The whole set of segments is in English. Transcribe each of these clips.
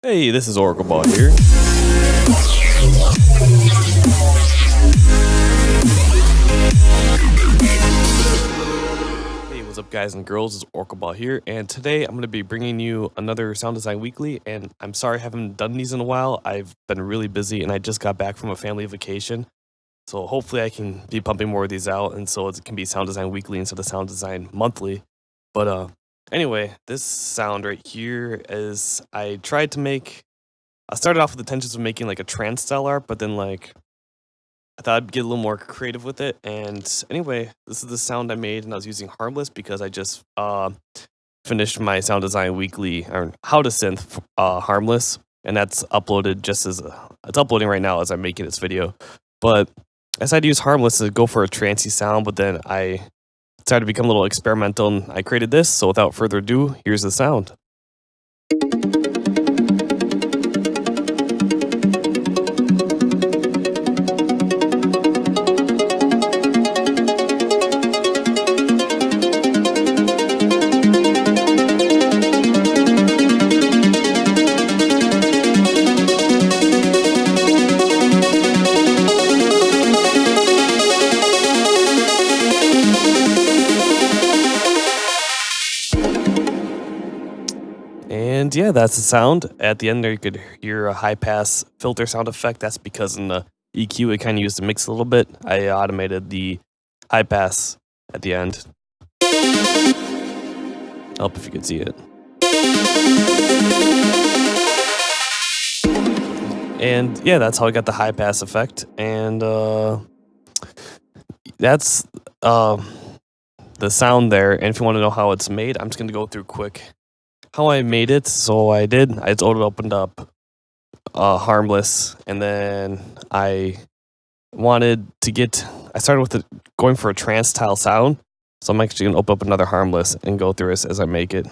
Hey, this is Oracle Ball here. Hey, what's up guys and girls, it's Oracle Ball here, and today I'm going to be bringing you another Sound Design Weekly, and I'm sorry I haven't done these in a while. I've been really busy and I just got back from a family vacation, so hopefully I can be pumping more of these out, and so it can be Sound Design Weekly instead of Sound Design Monthly. But anyway, this sound right here is, I started off with the intentions of making like a trance style art, but then like I thought I'd get a little more creative with it. And anyway, this is the sound I made, and I was using Harmless because I just finished my Sound Design Weekly, or How to Synth Harmless, and that's uploaded it's uploading right now as I'm making this video. But I decided to use Harmless to go for a trancey sound, but then I decided to become a little experimental, and I created this. So without further ado, here's the sound. And yeah, that's the sound. At the end there, you could hear a high pass filter sound effect. That's because in the EQ, it kind of used to mix a little bit. I automated the high pass at the end. Help if you can see it. And yeah, that's how I got the high pass effect. And that's the sound there. And if you want to know how it's made, I'm just going to go through quick how I made it. So I just opened up Harmless, and then I started with going for a trance style sound. So I'm actually going to open up another Harmless and go through this as I make it.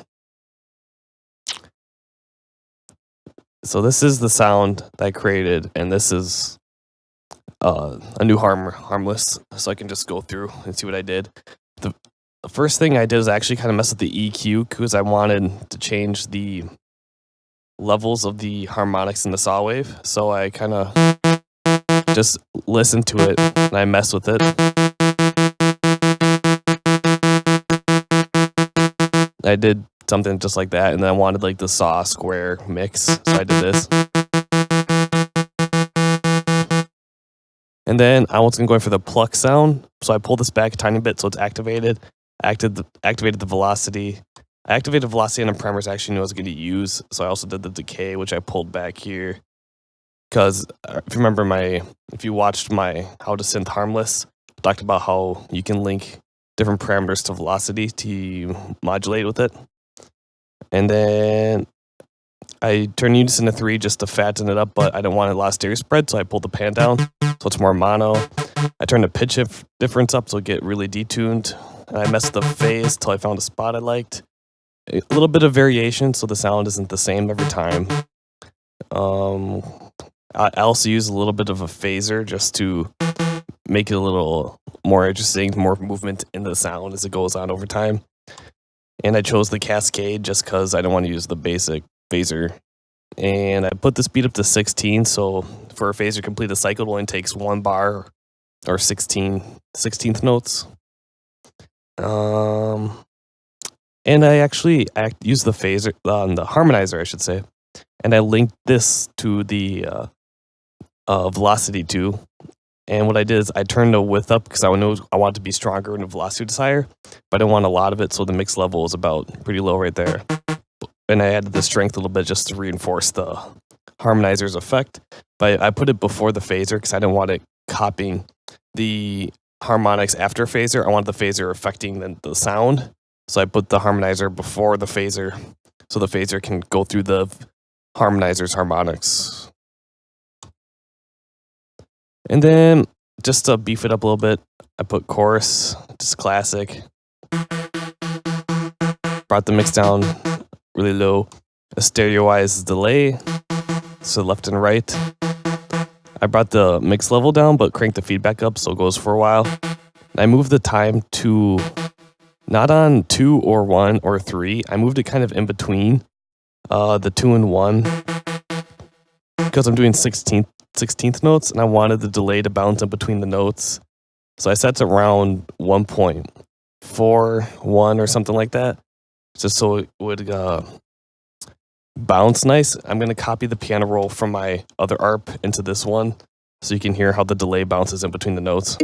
So this is the sound that I created, and this is a new Harmless. So I can just go through and see what I did. The first thing I did is actually kind of mess with the EQ, because I wanted to change the levels of the harmonics in the saw wave. So I kind of just listened to it and I messed with it. I did something just like that, and then I wanted like the saw square mix, so I did this. And then I was going for the pluck sound, so I pulled this back a tiny bit so it's activated. Activated the velocity. I activated velocity on the parameters I actually knew I was going to use, so I also did the decay, which I pulled back here. Because if you watched my How to Synth Harmless, I talked about how you can link different parameters to velocity to modulate with it. And then I turned unison to 3 just to fatten it up, but I didn't want a lot of stereo spread, so I pulled the pan down, so it's more mono. I turned the pitch difference up so it get really detuned. And I messed with the phase till I found a spot I liked. A little bit of variation, so the sound isn't the same every time. I also use a little bit of a phaser just to make it a little more interesting, more movement in the sound as it goes on over time. And I chose the Cascade just because I don't want to use the basic phaser. And I put the speed up to 16, so for a phaser complete the cycle, it only takes 1 bar or 16th notes. And I actually used the phaser, the harmonizer, I should say, and I linked this to the velocity too. And what I did is I turned the width up because I wanted to be stronger in the velocity decider, but I didn't want a lot of it, so the mix level is about pretty low right there. And I added the strength a little bit just to reinforce the harmonizer's effect. But I put it before the phaser because I didn't want it copying the harmonics after phaser. I wanted the phaser affecting the sound, so I put the harmonizer before the phaser, so the phaser can go through the harmonizer's harmonics. And then just to beef it up a little bit, I put chorus, just classic. Brought the mix down really low. A stereoized delay, so left and right. I brought the mix level down, but cranked the feedback up so it goes for a while. I moved the time to not on 2 or 1 or 3. I moved it kind of in between the 2 and 1. because I'm doing 16th notes, and I wanted the delay to bounce in between the notes. So I set it around 1.41 or something like that, just so it would bounce nice. I'm going to copy the piano roll from my other ARP into this one, so you can hear how the delay bounces in between the notes.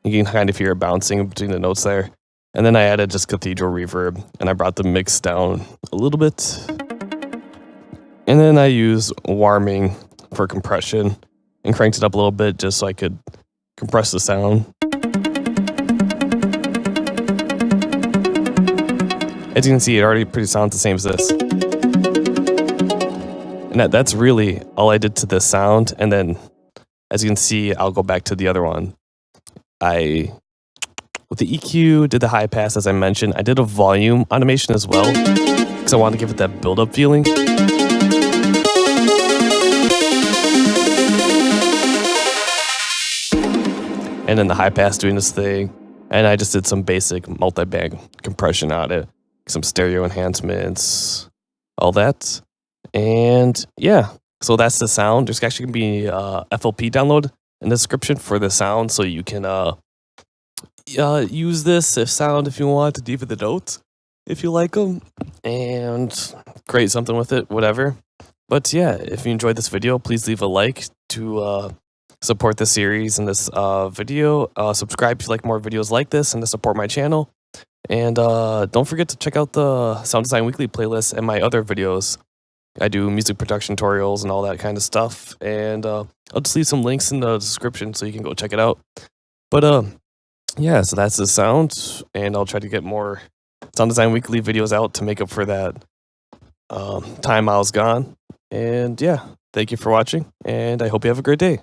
You can kind of hear it bouncing in between the notes there. And then I added just cathedral reverb, and I brought the mix down a little bit. And then I use warming for compression and cranked it up a little bit just so I could compress the sound. As you can see, it already pretty sounds the same as this. And that's really all I did to this sound. And then, as you can see, I'll go back to the other one. With the EQ, did the high pass as I mentioned. I did a volume automation as well, because I wanted to give it that build-up feeling. And then the high pass doing this thing. And I just did some basic multi-band compression on it, some stereo enhancements, all that. And yeah, so that's the sound. There's actually going to be a FLP download in the description for the sound, so you can use this sound if you want to deepen the notes, if you like them, and create something with it, whatever. But yeah, if you enjoyed this video, please leave a like to support the series and this video. Subscribe if you like more videos like this and to support my channel. And don't forget to check out the Sound Design Weekly playlist and my other videos. I do music production tutorials and all that kind of stuff. And I'll just leave some links in the description so you can go check it out. But yeah, so that's the sound. And I'll try to get more Sound Design Weekly videos out to make up for that time I was gone. And yeah, thank you for watching. And I hope you have a great day.